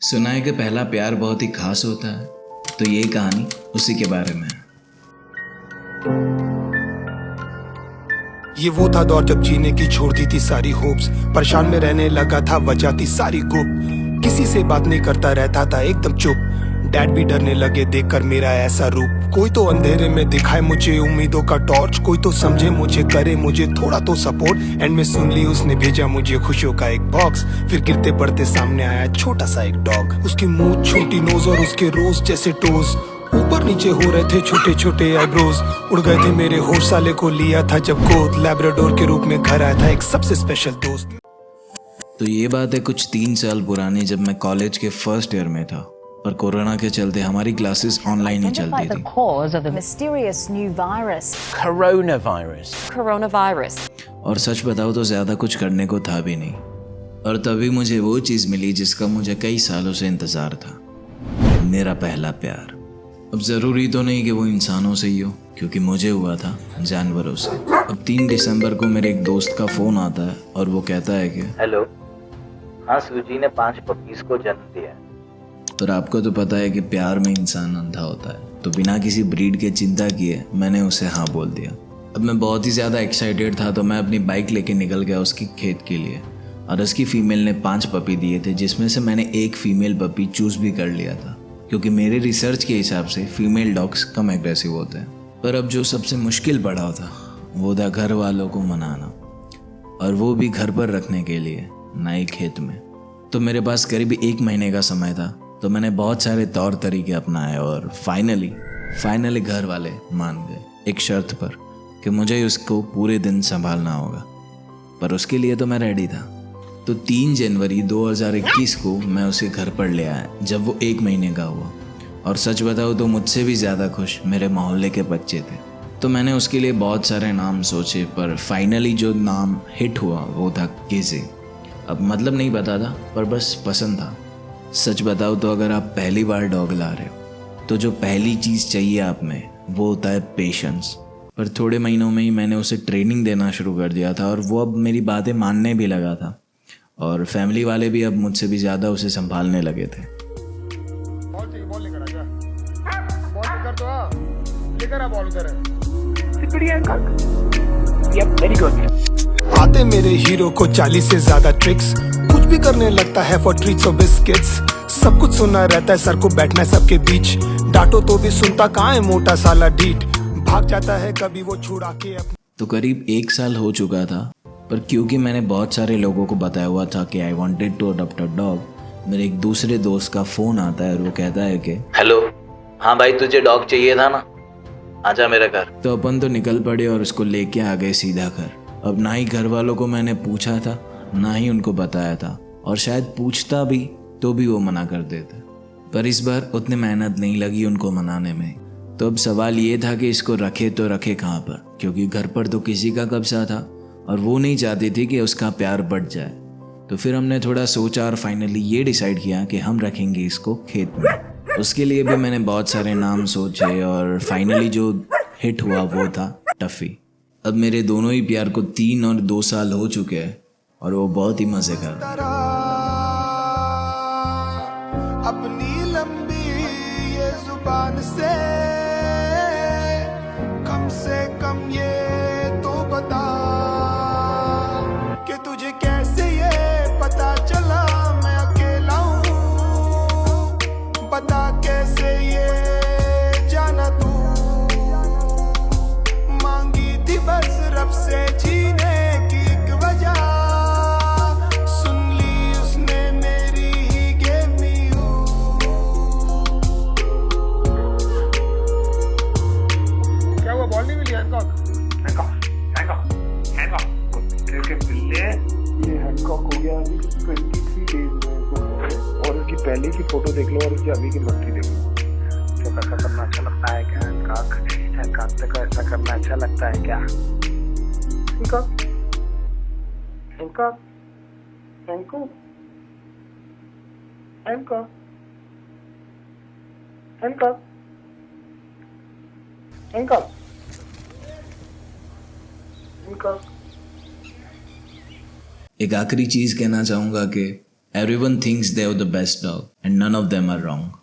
सुना है कि पहला प्यार बहुत ही खास होता है, तो ये कहानी उसी के बारे में है। ये वो था दौर जब जीने की छोड़ दी थी सारी होप्स। परेशान में रहने लगा था, वजह थी सारी गुप। किसी से बात नहीं करता, रहता था एकदम चुप। डैड भी डरने लगे देखकर मेरा ऐसा रूप। कोई तो अंधेरे में दिखाए मुझे उम्मीदों का टॉर्च, कोई तो समझे मुझे, करे मुझे थोड़ा तो सपोर्ट। एंड में सुन ली उसने भेजा मुझे खुशियों का एक बॉक्स। फिर गिरते पड़ते सामने आया छोटा सा एक डॉग। उसकी मूंछ, छोटी नोज और उसके रोज जैसे टोज। ऊपर नीचे हो रहे थे छोटे छोटे आईब्रोज। उड़ गए थे मेरे होश, साले को लिया था जब गोद। लैब्राडोर के रूप में घर आया था एक सबसे स्पेशल दोस्त। तो ये बात है कुछ 3 साल पुरानी, जब मैं कॉलेज के फर्स्ट ईयर में था और कोरोना के चलते हमारी क्लासेस ऑनलाइन ही चलती थी। Coronavirus. और सच बताओ तो ज़्यादा कुछ करने को था भी नहीं। और तभी मुझे वो चीज़ मिली जिसका मुझे कई सालों से इंतज़ार था, मेरा पहला प्यार। अब ज़रूरी तो नहीं कि वो इंसानों से ही हो, क्योंकि मुझे हुआ था जानवरों से। अब 3 दिसंबर को मेरे एक दोस्त का फ़ोन आता है और वो कहता है कि हेलो, हाँ सूजी ने 5 पपीज को जन्म दिया है। और आपको तो पता है कि प्यार में इंसान अंधा होता है, तो बिना किसी ब्रीड के चिंता किए मैंने उसे हाँ बोल दिया। अब मैं बहुत ही ज़्यादा एक्साइटेड था, तो मैं अपनी बाइक लेके निकल गया उसकी खेत के लिए। और उसकी फ़ीमेल ने 5 पपी दिए थे, जिसमें से मैंने एक फ़ीमेल पपी चूज़ भी कर लिया था, क्योंकि मेरे रिसर्च के हिसाब से फ़ीमेल डॉग्स कम एग्रेसिव होते हैं। पर अब जो सबसे मुश्किल पड़ा था वो था घर वालों को मनाना, और वो भी घर पर रखने के लिए, नए खेत में। तो मेरे पास करीब 1 महीने का समय था, तो मैंने बहुत सारे तौर तरीके अपनाए और फाइनली घर वाले मान गए, एक शर्त पर कि मुझे उसको पूरे दिन संभालना होगा। पर उसके लिए तो मैं रेडी था। तो 3 जनवरी 2021 को मैं उसे घर पर ले आया, जब वो 1 महीने का हुआ। और सच बताऊँ तो मुझसे भी ज़्यादा खुश मेरे मोहल्ले के बच्चे थे। तो मैंने उसके लिए बहुत सारे नाम सोचे, पर फाइनली जो नाम हिट हुआ वो था केजे। अब मतलब नहीं पता था, पर बस पसंद था। सच बताओ तो अगर आप पहली बार डॉग ला रहे हो, तो जो पहली चीज़ चाहिए आप में वो होता है पेशेंस। पर थोड़े महीनों में ही मैंने उसे ट्रेनिंग देना शुरू कर दिया था, और वो अब मेरी बातें मानने भी लगा था। और फैमिली वाले भी अब मुझसे भी ज़्यादा उसे संभालने लगे थे। आते मेरे हीरो को 40 से ज्यादा ट्रिक्स, कुछ भी करने लगता है फॉर ट्रीट्स और बिस्किट्स। सब कुछ सुना रहता है, सर को बैठना है सबके बीच। डांटो तो भी सुनता कहाँ है मोटा साला ढीठ। भाग जाता है कभी वो छुड़ा के अपने। तो करीब 1 साल हो चुका था, पर क्योंकि मैंने बहुत सारे लोगों को बताया हुआ था कि I wanted to adopt a dog, मेरे एक दूसरे दोस्त का फ़ोन आता है और वो कहता है कि हेलो, हाँ भाई तुझे डॉग चाहिए था ना, आजा मेरे घर। तो अपन तो निकल पड़े और उसको लेके आ गए सीधा घर। अब ना ही घर वालों को मैंने पूछा था, ना ही उनको बताया था, और शायद पूछता भी तो भी वो मना कर देते। पर इस बार उतनी मेहनत नहीं लगी उनको मनाने में। तो अब सवाल ये था कि इसको रखे तो रखे कहाँ पर, क्योंकि घर पर तो किसी का कब्जा था और वो नहीं चाहती थी कि उसका प्यार बढ़ जाए। तो फिर हमने थोड़ा सोचा और फाइनली ये डिसाइड किया कि हम रखेंगे इसको खेत में। उसके लिए भी मैंने बहुत सारे नाम सोचे, और फाइनली जो हिट हुआ वो था टफ़ी। अब मेरे दोनों ही प्यार को 3 और 2 साल हो चुके हैं, और वो बहुत ही मज़े का। अपनी लंबी ये जुबान से कम ये तो बता कि तुझे कैसे ये पता चला मैं अकेला हूँ। बता कैसे ये जाना तू। मांगी थी बस रब से जीने की एक वजह, सुन ली उसने मेरी ही gave me you। क्या हुआ, बॉल नहीं मिली? ये हैंकॉक हो गया अभी 23 डेज में, और उसकी पहले की फोटो देख लो और उसकी अभी की बत्ती देख लो। छोटा सा करना अच्छा लगता है क्या? हैंकॉक तक ऐसा करना अच्छा लगता है क्या? Hancock Hancock Hancock Hancock Hancock Hancock Hancock. एक आखिरी चीज़ कहना चाहूँगा कि Everyone thinks they are the best dog, and none of them are wrong.